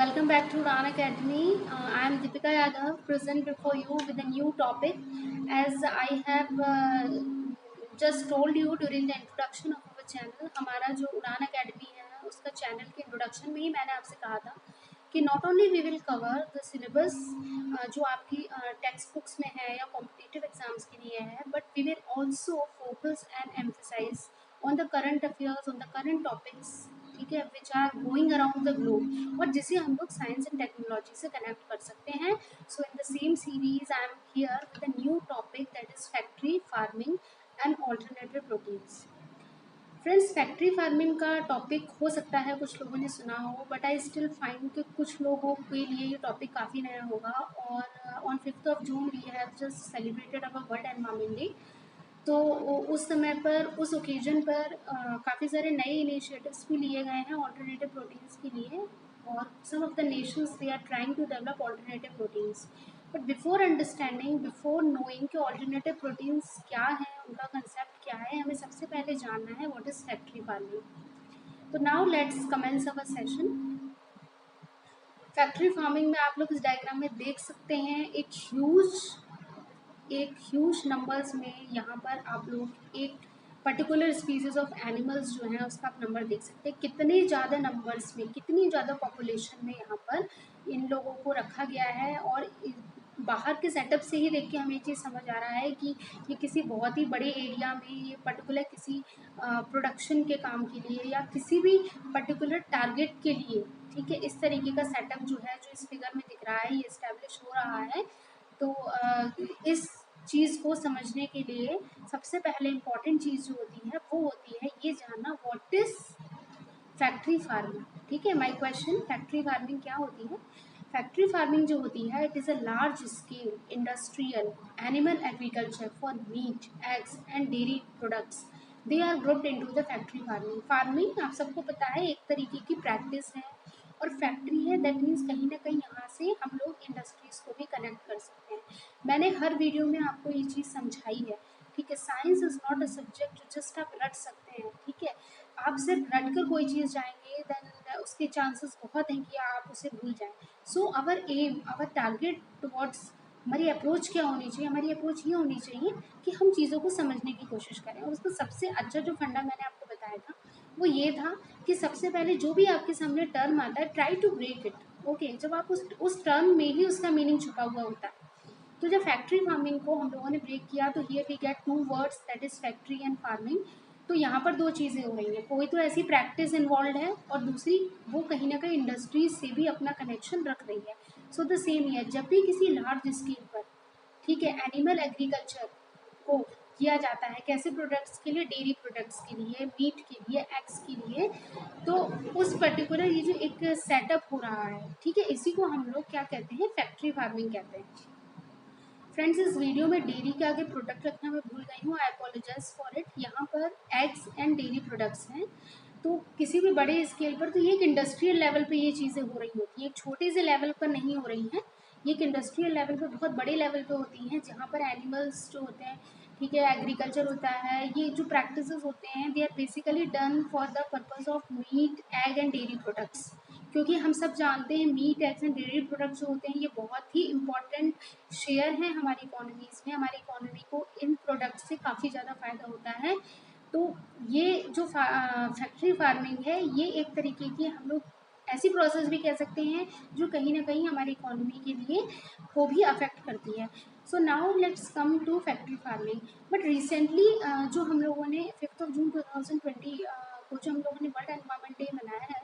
Welcome back to Udan Academy. I am Deepika Yadav, present before you with a new topic. As I have just told you during the introduction of our channel, हमारा जो उड़ान academy है उसका channel के introduction में ही मैंने आपसे कहा था कि not only we will cover the syllabus जो आपकी टेक्स्ट बुक्स में है या कॉम्पिटिटिव एग्जाम्स के लिए है, but we will also focus and emphasize on the current affairs, on the current topics, ठीक है, which are going around the globe और जिसे हम लोग साइंस एंड टेक्नोलॉजी से कनेक्ट कर सकते हैं. So in the same series I am here with a new topic that is factory farming and alternative proteins. Friends, factory farming का topic हो सकता है कुछ लोगों ने सुना हो, बट आई स्टिल फाइंड कि कुछ लोगों के लिए ये टॉपिक काफ़ी नया होगा. और on 5th of June we have just celebrated our world environment day. तो उस समय पर, उस ओकेजन पर काफ़ी सारे नए इनिशिएटिव्स भी लिए गए हैं ऑल्टरनेटिव प्रोटीन्स के लिए, और some of the nations they are trying to develop alternative proteins. But before understanding, before knowing कि ऑल्टरनेटिव प्रोटीन्स क्या है, उनका कंसेप्ट क्या है, हमें सबसे पहले जानना है व्हाट इज़ फैक्ट्री फार्मिंग. तो now let's commence our session. Factory farming में आप लोग इस डायग्राम में देख सकते हैं एक ह्यूज नंबर्स में यहाँ पर आप लोग एक पर्टिकुलर स्पीसीज ऑफ एनिमल्स जो हैं उसका आप नंबर देख सकते हैं. कितने ज़्यादा नंबर्स में, कितनी ज़्यादा पॉपुलेशन में यहाँ पर इन लोगों को रखा गया है. और बाहर के सेटअप से ही देख के हमें ये चीज़ समझ आ रहा है कि ये किसी बहुत ही बड़े एरिया में, ये पर्टिकुलर किसी प्रोडक्शन के काम के लिए या किसी भी पर्टिकुलर टारगेट के लिए, ठीक है, इस तरीके का सेटअप जो है, जो इस फिगर में दिख रहा है, ये इस्टेब्लिश हो रहा है. तो इस चीज़ को समझने के लिए सबसे पहले इम्पॉर्टेंट चीज़ जो होती है वो होती है ये जानना व्हाट इज़ फैक्ट्री फार्मिंग. ठीक है, माय क्वेश्चन, फैक्ट्री फार्मिंग क्या होती है? फैक्ट्री फार्मिंग जो होती है, it is a large scale industrial animal agriculture for meat, eggs and dairy products. They are grouped into the factory farming. Farming आप सबको पता है एक तरीके की प्रैक्टिस है, और फैक्ट्री है दैट मीन्स कहीं ना कहीं यहाँ से हम लोग इंडस्ट्रीज को भी कनेक्ट कर सकते हैं. मैंने हर वीडियो में आपको ये चीज़ समझाई है, ठीक है. Science is not a subject जो जस्ट आप रट सकते हैं, ठीक है. आप सिर्फ रट कर कोई चीज़ जाएंगे देन उसके चांसेस बहुत हैं कि आप उसे भूल जाएं. So our aim, our target towards, हमारी अप्रोच क्या होनी चाहिए? हमारी अप्रोच ये होनी चाहिए कि हम चीज़ों को समझने की कोशिश करें. और उसका सबसे अच्छा जो फंडा मैंने आपको बताया था वो ये था कि सबसे पहले जो भी आपके सामने टर्म आता है, try to break it. Okay, जब आप उस टर्म में ही उसका मीनिंग छुपा हुआ होता है. तो जब फैक्ट्री फार्मिंग को हम लोगों ने ब्रेक किया तो here we get two words that is factory and farming. तो यहाँ पर दो चीज़ें हो रही हैं, कोई तो ऐसी प्रैक्टिस इन्वॉल्व है और दूसरी वो कहीं ना कहीं इंडस्ट्रीज से भी अपना कनेक्शन रख रही है. सो द सेम ईयर जब भी किसी लार्ज स्केल पर, ठीक है, एनिमल एग्रीकल्चर को किया जाता है, कैसे प्रोडक्ट्स के लिए? डेयरी प्रोडक्ट्स के लिए, मीट के लिए, एग्स के लिए. तो उस पर्टिकुलर ये जो एक सेटअप हो रहा है, ठीक है, इसी को हम लोग क्या कहते हैं? फैक्ट्री फार्मिंग कहते हैं. फ्रेंड्स, इस वीडियो में डेयरी के आगे प्रोडक्ट रखना मैं भूल गई हूँ, आई अपोलोजाइज फॉर इट. यहाँ पर एग्स एंड डेयरी प्रोडक्ट्स हैं. तो किसी भी बड़े स्केल पर, तो ये एक इंडस्ट्रियल लेवल पे ये चीज़ें हो रही होती हैं, एक छोटे से लेवल पर नहीं हो रही हैं. ये एक इंडस्ट्रियल लेवल पे, बहुत बड़े लेवल पे होती हैं, जहाँ पर एनिमल्स जो होते हैं, ठीक है, एग्रीकल्चर होता है, ये जो प्रैक्टिसेस होते हैं they are basically done for the purpose of meat, egg and dairy products. क्योंकि हम सब जानते हैं meat, eggs and dairy products जो होते हैं ये बहुत ही इंपॉर्टेंट शेयर हैं हमारी इकोनॉमीज़ में. हमारी इकोनॉमी को इन प्रोडक्ट से काफ़ी ज़्यादा फ़ायदा होता है. तो ये जो फैक्ट्री फार्मिंग है, ये एक तरीके की हम लोग ऐसी प्रोसेस भी कह सकते हैं जो कहीं ना कहीं हमारी इकोनॉमी के लिए को भी अफेक्ट करती है. So now let's come to factory farming. But recently जो हम लोगों ने 5th of June 2020 को जो हम लोगों ने वर्ल्ड एनवायरमेंट डे मनाया है,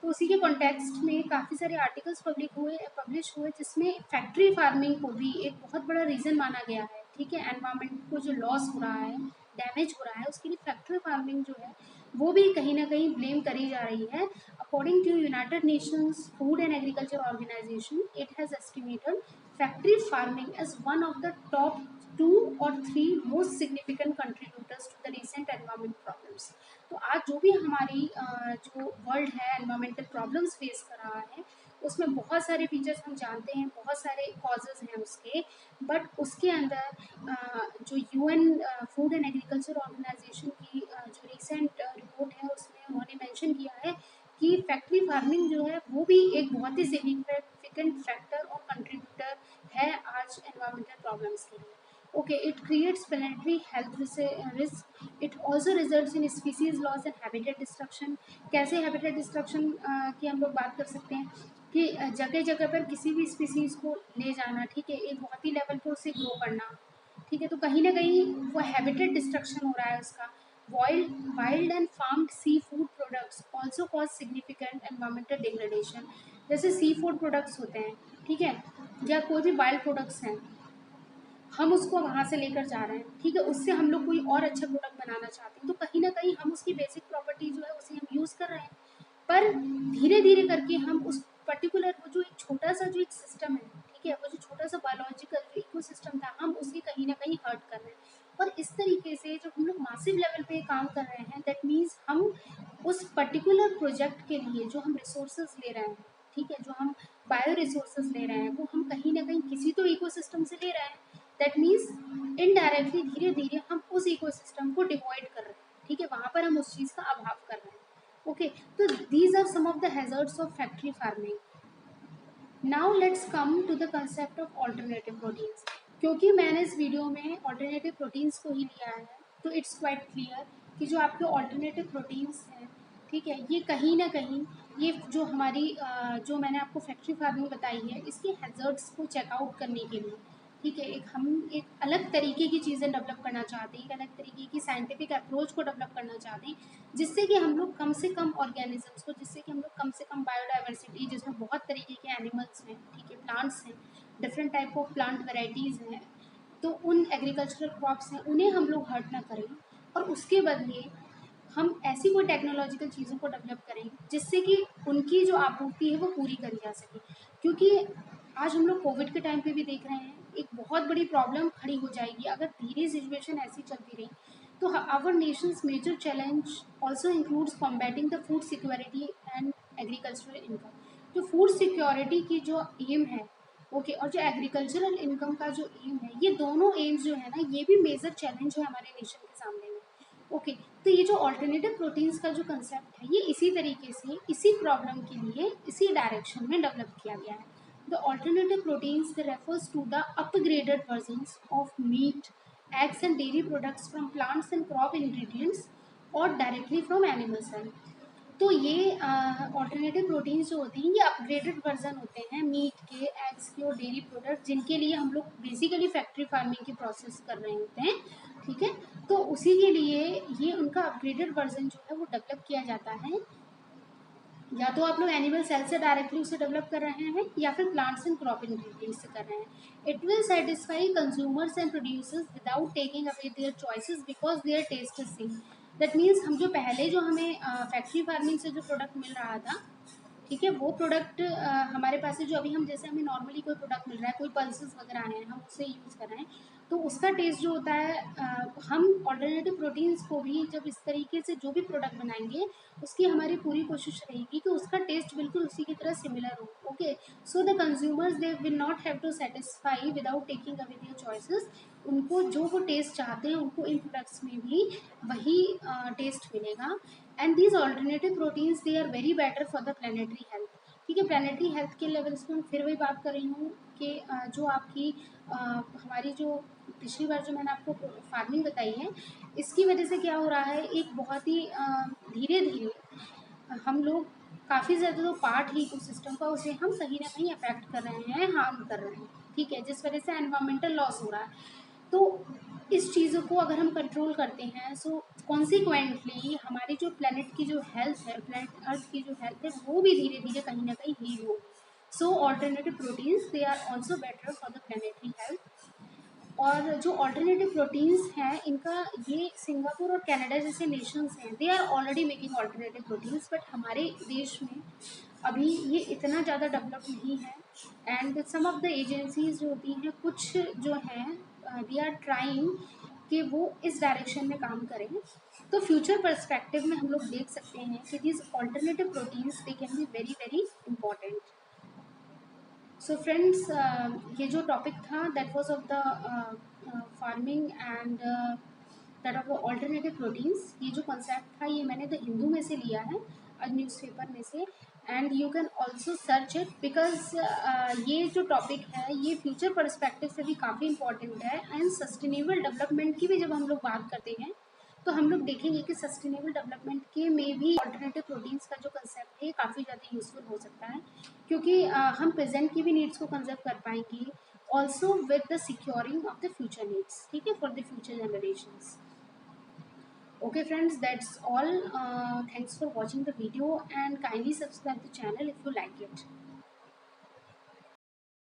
तो उसी के कॉन्टेक्स्ट में काफ़ी सारे आर्टिकल्स पब्लिश हुए जिसमें फैक्ट्री फार्मिंग को भी एक बहुत बड़ा रीज़न माना गया है. ठीक है, एनवायरनमेंट को जो लॉस हो रहा है, डैमेज हो रहा है, उसके लिए फैक्ट्री फार्मिंग जो है वो भी कहीं ना कहीं ब्लेम करी जा रही है. According to United Nations Food and Agriculture Organization, it has estimated factory farming as one of the top 2 or 3 most significant contributors to the recent environment problems. तो आज जो भी हमारी जो वर्ल्ड है एनवायरमेंटल प्रॉब्लम्स फेस कर रहा है, उसमें बहुत सारे फीचर्स हम जानते हैं, बहुत सारे कॉजेज़ हैं उसके. बट उसके अंदर जो UN Food and Agriculture Organization की जो रिसेंट रिपोर्ट है उसमें उन्होंने मेंशन किया है कि फैक्ट्री फार्मिंग जो है वो भी एक बहुत ही सिग्निफिकेंट फैक्टर और कंट्रीब्यूटर है आज एनवायरमेंटल प्रॉब्लम्स के लिए। Okay, it creates planetary health risk, it also results in species loss and habitat destruction. कैसे हैबिटेट डिस्ट्रक्शन की हम लोग बात कर सकते हैं कि जगह जगह पर किसी भी स्पीसीज को ले जाना, ठीक है, एक बहुत ही लेवल पर उसे ग्रो करना, ठीक है, तो कहीं ना कहीं वो हैबिटेट डिस्ट्रक्शन हो रहा है उसका। Wild and farmed sea food products also cause significant environmental degradation. जैसे सी फूड प्रोडक्ट्स होते हैं, ठीक है, या कोई भी वाइल्ड प्रोडक्ट्स हैं, हम उसको वहाँ से लेकर जा रहे हैं, ठीक है, उससे हम लोग कोई और अच्छा प्रोडक्ट बनाना चाहते हैं, तो कहीं ना कहीं हम उसकी बेसिक प्रॉपर्टी जो है उसे हम यूज़ कर रहे हैं, पर धीरे धीरे करके हम उस पर्टिकुलर वो जो एक छोटा सा जो एक सिस्टम है, ठीक है, वो जो छोटा सा बायोलॉजिकल जो इकोसिस्टम था, हम उसे कहीं ना कहीं हर्ट कर रहे हैं। और इस तरीके से जब हम लोग मासिव लेवल पे काम कर रहे हैं, दैट मीन्स हम उस पर्टिकुलर प्रोजेक्ट के लिए जो हम रिसोर्सेज ले रहे हैं, ठीक है, जो हम बायो रिसोर्सेज ले रहे हैं, वो हम कहीं ना कहीं किसी तो इकोसिस्टम से ले रहे हैं। दैट मीन्स इनडायरेक्टली धीरे धीरे हम उस इकोसिस्टम को डिवॉइड कर रहे हैं, ठीक है, वहाँ पर हम उस चीज़ का अभाव कर रहे हैं। ओके, तो these are some of the hazards of factory farming. Now let's come to the concept of alternative proteins. क्योंकि मैंने इस वीडियो में alternative proteins को ही लिया है, तो इट्स क्वाइट क्लियर कि जो आपके alternative proteins हैं, ठीक है, ये कहीं ना कहीं ये जो हमारी जो मैंने आपको फैक्ट्री फार्मिंग बताई है, इसके हैजर्ड्स को चेकआउट करने के लिए, ठीक है, हम एक अलग तरीके की चीज़ें डेवलप करना चाहते हैं, एक अलग तरीके की साइंटिफिक अप्रोच को डेवलप करना चाहते हैं, जिससे कि हम लोग कम से कम ऑर्गेनिजम्स को, जिससे कि हम लोग कम से कम बायोडाइवर्सिटी, जिसमें बहुत तरीके के एनिमल्स हैं, ठीक है, प्लांट्स हैं, different type of plant varieties हैं, तो उन एग्रीकल्चरल क्रॉप्स हैं, उन्हें हम लोग हर्ट ना करें, और उसके बदले हम ऐसी कोई टेक्नोलॉजिकल चीज़ों को डेवलप करें जिससे कि उनकी जो आपूर्ति है वो पूरी करी जा सके। क्योंकि आज हम लोग कोविड के टाइम पे भी देख रहे हैं, एक बहुत बड़ी प्रॉब्लम खड़ी हो जाएगी अगर धीरे सिचुएशन ऐसी चलती रही, तो our nations major challenge also includes combating the food security and agricultural income. जो फूड सिक्योरिटी की जो एम है, ओके, और जो एग्रीकल्चरल इनकम का जो एम है, ये दोनों एम्स जो है ना, ये भी मेजर चैलेंज है हमारे नेशन के सामने में। ओके, तो ये जो ऑल्टरनेटिव प्रोटीन्स का जो कंसेप्ट है, ये इसी तरीके से इसी प्रॉब्लम के लिए इसी डायरेक्शन में डेवलप किया गया है। The alternative proteins refers to the upgraded versions of meat, eggs and dairy products from plants and crop ingredients और डायरेक्टली फ्रॉम एनिमल सेल। तो ये ऑल्टरनेटिव प्रोटीन्स जो होते हैं, ये अपग्रेडेड वर्जन होते हैं मीट के, एग्स के और डेयरी प्रोडक्ट, जिनके लिए हम लोग बेसिकली फैक्ट्री फार्मिंग की प्रोसेस कर रहे होते हैं, ठीक है, तो उसी के लिए ये उनका अपग्रेडेड वर्जन जो है वो डेवलप किया जाता है। या तो आप लोग एनिमल सेल से डायरेक्टली उसे डेवलप कर रहे हैं, या फिर प्लांट्स एंड क्रॉप इंग्रेडिएंट्स से कर रहे हैं। It will satisfy consumers and producers without taking away their choices because their taste is same. That means हम जो पहले जो हमें फैक्ट्री फार्मिंग से जो प्रोडक्ट मिल रहा था, ठीक है, वो प्रोडक्ट हमारे पास है, जो अभी हम जैसे हमें नॉर्मली कोई प्रोडक्ट मिल रहा है, कोई पल्सेस वगैरह हैं, हम उसे यूज़ कर रहे हैं, तो उसका टेस्ट जो होता है, हम ऑल्टरनेटिव प्रोटीन्स को भी जब इस तरीके से जो भी प्रोडक्ट बनाएंगे, उसकी हमारी पूरी कोशिश रहेगी कि उसका टेस्ट बिल्कुल उसी की तरह सिमिलर हो। Okay, so the consumers they will not have to satisfy without taking away their choices. उनको जो वो टेस्ट चाहते हैं, उनको इन प्रोडक्ट्स में भी वही टेस्ट मिलेगा। And these alternative proteins they are very better for the planetary health. ठीक है, प्लानिटरी हेल्थ के लेवल्स पे मैं फिर वही बात कर रही हूँ कि जो आपकी हमारी जो पिछली बार जो मैंने आपको फार्मिंग बताई है, इसकी वजह से क्या हो रहा है, एक बहुत ही धीरे धीरे हम लोग काफ़ी ज़्यादा जो पार्ट ही इकोसिस्टम का, उसे हम कहीं ना कहीं अफेक्ट कर रहे हैं, हार्म कर रहे हैं, ठीक है, जिस वजह से एनवायरमेंटल लॉस हो रहा है। तो इस चीज़ों को अगर हम कंट्रोल करते हैं, सो कॉन्सिक्वेंटली हमारी जो प्लेनेट की जो हेल्थ है, प्लेनेट अर्थ की जो हेल्थ है, वो भी धीरे धीरे कहीं ना कहीं हील होगी। So alternative proteins they are also better for the planetary health. और जो ऑल्टरनेटिव प्रोटीन्स हैं, इनका ये सिंगापुर और कनाडा जैसे नेशंस हैं, they are already making alternative proteins, but हमारे देश में अभी ये इतना ज़्यादा डेवलप नहीं है। And some of the agencies जो होती हैं, कुछ जो हैं, दे आर ट्राइंग कि वो इस डायरेक्शन में काम करें। तो फ्यूचर पर्सपेक्टिव में हम लोग देख सकते हैं कि this alternative proteins they can be very very important. So friends, ये जो टॉपिक था, that was of the farming and that of alternative proteins. ये जो कॉन्सेप्ट था, ये मैंने द हिंदू में से लिया है। न्यूज़पेपर में से, and you can also search it because ये जो टॉपिक है ये फ्यूचर पर्सपेक्टिव से भी काफ़ी इंपॉर्टेंट है। एंड सस्टेनेबल डेवलपमेंट की भी जब हम लोग बात करते हैं तो हम लोग देखेंगे कि सस्टेनेबल डेवलपमेंट के में भी ऑल्टरनेटिव प्रोटीन्स का जो कंसेप्ट है काफ़ी ज़्यादा यूजफुल हो सकता है, क्योंकि हम प्रेजेंट की भी नीड्स को कंजर्व कर पाएंगे, also with the securing of the future needs, ठीक है, for the future generations. Okay friends, that's all. Thanks for watching the video and kindly subscribe the channel if you like it.